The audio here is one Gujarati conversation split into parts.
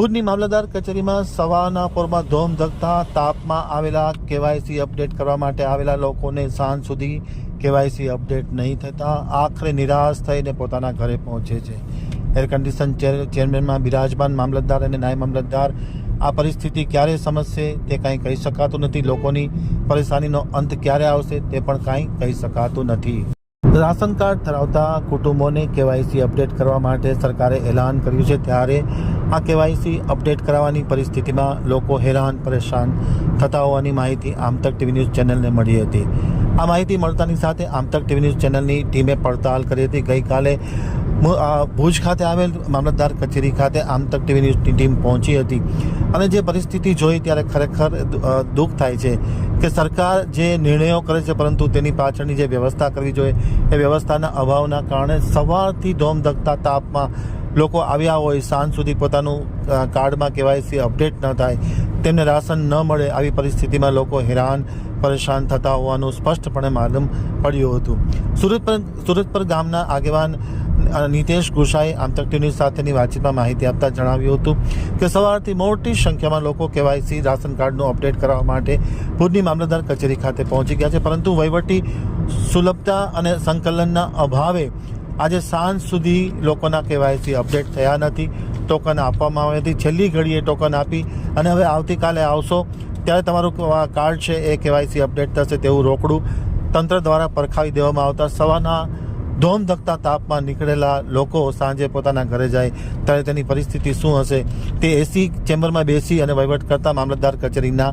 ભુજની મામલતદાર કચેરીમાં સવારના પોરમાં ધોમધખતા તાપમાં આવેલા કેવાયસી અપડેટ કરવા માટે આવેલા લોકોને સાંજ સુધી કેવાયસી અપડેટ નહીં થતાં આખરે નિરાશ થઈને પોતાના ઘરે પહોંચે છે। એર કન્ડિશન ચેરમેનમાં બિરાજમાન મામલતદાર અને નાયબ મામલતદાર આ પરિસ્થિતિ ક્યારે સમજશે તે કાંઈ કહી શકાતું નથી। લોકોની પરેશાનીનો અંત ક્યારે આવશે તે પણ કાંઈ કહી શકાતું નથી। રાશન કાર્ડ ધરાવતા કુટુંબોને કેવાયસી અપડેટ કરવા માટે સરકારે એલાન કર્યું છે, ત્યારે આ કેવાયસી અપડેટ કરાવવાની પરિસ્થિતિમાં લોકો હેરાન પરેશાન થતા હોવાની માહિતી આમતક ટીવી ન્યૂઝ ચેનલને મળી હતી। આ માહિતી મળતાની સાથે આમતક ટીવી ન્યૂઝ ચેનલની ટીમે પડતાલ કરી હતી। ગઈકાલે ભુજ ખાતે આવેલ મામલતદાર કચેરી ખાતે આમતક ટીવી ન્યૂઝની ટીમ પહોંચી હતી અને જે પરિસ્થિતિ જોઈ ત્યારે ખરેખર દુઃખ થાય છે કે સરકાર જે નિર્ણયો કરે છે પરંતુ તેની પાછળની જે વ્યવસ્થા કરવી જોઈએ એ વ્યવસ્થાના અભાવના કારણે સવારથી ધોમધખતા તાપમાં લોકો આવ્યા હોય, સાંજ સુધી પોતાનું કાર્ડમાં કેવાયસી અપડેટ ન થાય, તેમને રાશન ન મળે, આવી પરિસ્થિતિમાં લોકો હેરાન પરેશાન થતા હોવાનું સ્પષ્ટપણે માલુમ પડ્યું હતું। સુરતપર ગામના આગેવાન નીતેશ ગુસાઈ આમતક ટીવી સાથેની વાતચીતમાં માહિતી આપતા જણાવ્યું હતું કે સવારથી મોટી સંખ્યામાં લોકો કેવાયસી રાશન કાર્ડનું અપડેટ કરવા માટે ભુજની મામલતદાર કચેરી ખાતે પહોંચી ગયા છે, પરંતુ વહીવટી સુલભતા અને સંકલનના અભાવે આજે સાંજ સુધી લોકોના કેવાયસી અપડેટ થયા નથી। ટોકન આપવામાં આવી હતી, છેલ્લી ઘડીએ ટોકન આપી અને હવે આવતીકાલે આવશો ત્યારે તમારું કાર્ડ છે એ કેવાયસી અપડેટ થશે તેવું રોકડું તંત્ર દ્વારા પરખાવી દેવામાં આવતા સવારના ધોમધખતા તાપમાં નીકળેલા લોકો સાંજે પોતાના ઘરે જાય ત્યારે તેની પરિસ્થિતિ શું હશે તે એસી ચેમ્બરમાં બેસી અને વહીવટ કરતા મામલતદાર કચેરીના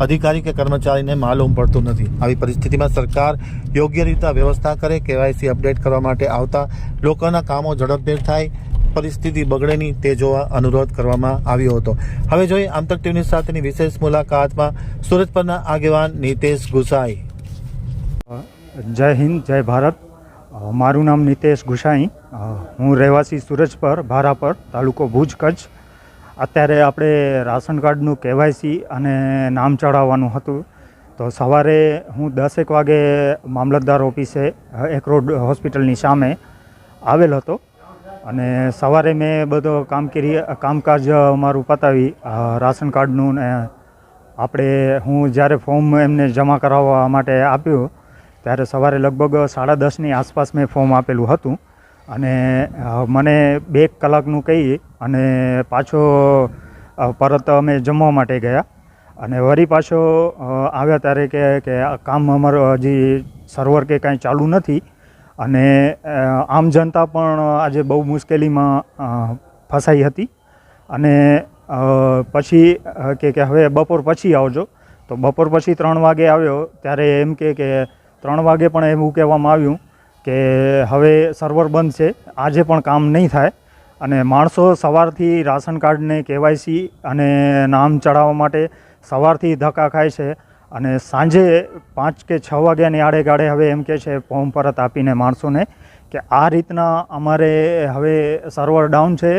અધિકારી કે કર્મચારીને માલુમ પડતું નથી। આવી પરિસ્થિતિમાં સરકાર યોગ્ય રીતે વ્યવસ્થા કરે, કેવાયસી અપડેટ કરવા માટે આવતા લોકોના કામો ઝડપભેર થાય, પરિસ્થિતિ બગડે નહીં તે જોવા અનુરોધ કરવામાં આવ્યો હતો। હવે જોઈએ આમતક ટીવી સાથેની વિશેષ મુલાકાતમાં સુરત પરના આગેવાન નીતેશ ગુસાઈ। જય હિન્દ, જય ભારત। મારું નામ નીતેશ ગુસાઈ, હું રહેવાસી સુરજપર ભારાપર, તાલુકો ભુજ, કચ્છ। અત્યારે આપણે રાશન કાર્ડનું કેવાયસી અને નામ ચડાવવાનું હતું, તો સવારે હું 10 વાગે મામલતદાર ઓફિસે એક રોડ હોસ્પિટલની સામે આવેલ હતો અને સવારે મેં બધો કામકાજ મારું પતાવી રાશન કાર્ડનું ને આપણે હું જ્યારે ફોર્મ એમને જમા કરાવવા માટે આપ્યું ત્યારે સવારે લગભગ 10:30ની આસપાસ મેં ફોર્મ આપેલું હતું અને મને 2 કલાકનું કહી અને પાછો પરત અમે જમવા માટે ગયા અને વળી પાછો આવ્યા ત્યારે કે આ કામ અમારું હજી સર્વર કે કાંઈ ચાલુ નથી અને આમ જનતા પણ આજે બહુ મુશ્કેલીમાં ફસાઈ હતી અને પછી કે હવે બપોર પછી આવજો, તો બપોર પછી 3 વાગે આવ્યો ત્યારે એમ કે 3 વાગે પણ એવું કહેવામાં આવ્યું કે હવે સર્વર બંધ છે, આજે પણ કામ નહીં થાય અને માણસો સવારથી રાશન કાર્ડને કેવાયસી અને નામ ચડાવવા માટે સવારથી ધક્કા ખાય છે અને સાંજે 5 કે 6 વાગ્યાની આડેગાળે હવે એમ કહે છે ફોર્મ પરત આપીને માણસોને કે આ રીતના અમારે હવે સર્વર ડાઉન છે,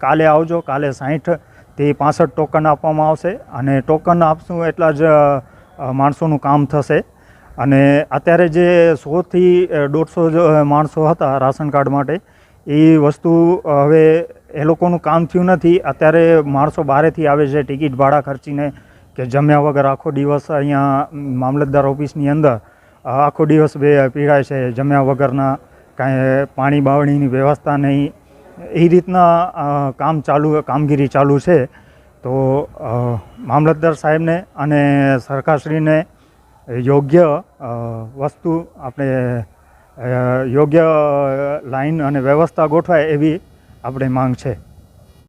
કાલે આવજો, કાલે 60થી 65 ટોકન આપવામાં આવશે અને ટોકન આપશું એટલા જ માણસોનું કામ થશે। અને અત્યારે જે 100થી 150 માણસો હતા રાશન કાર્ડ માટે એ વસ્તુ હવે એ લોકોનું કામ થયું નથી। અત્યારે માણસો બહારેથી આવે છે ટિકિટ ભાડા ખર્ચીને કે જમ્યા વગર આખો દિવસ અહીંયા મામલતદાર ઓફિસની અંદર આખો દિવસ પીડાય છે, જમ્યા વગરના, કાંઈ પાણી બાવણીની વ્યવસ્થા નહીં, એ રીતના કામગીરી ચાલુ છે। તો મામલતદાર સાહેબને અને સરકારશ્રીને યોગ્ય વસ્તુ આપણે યોગ્ય લાઈન અને વ્યવસ્થા ગોઠવાય એવી આપણે માંગ છે।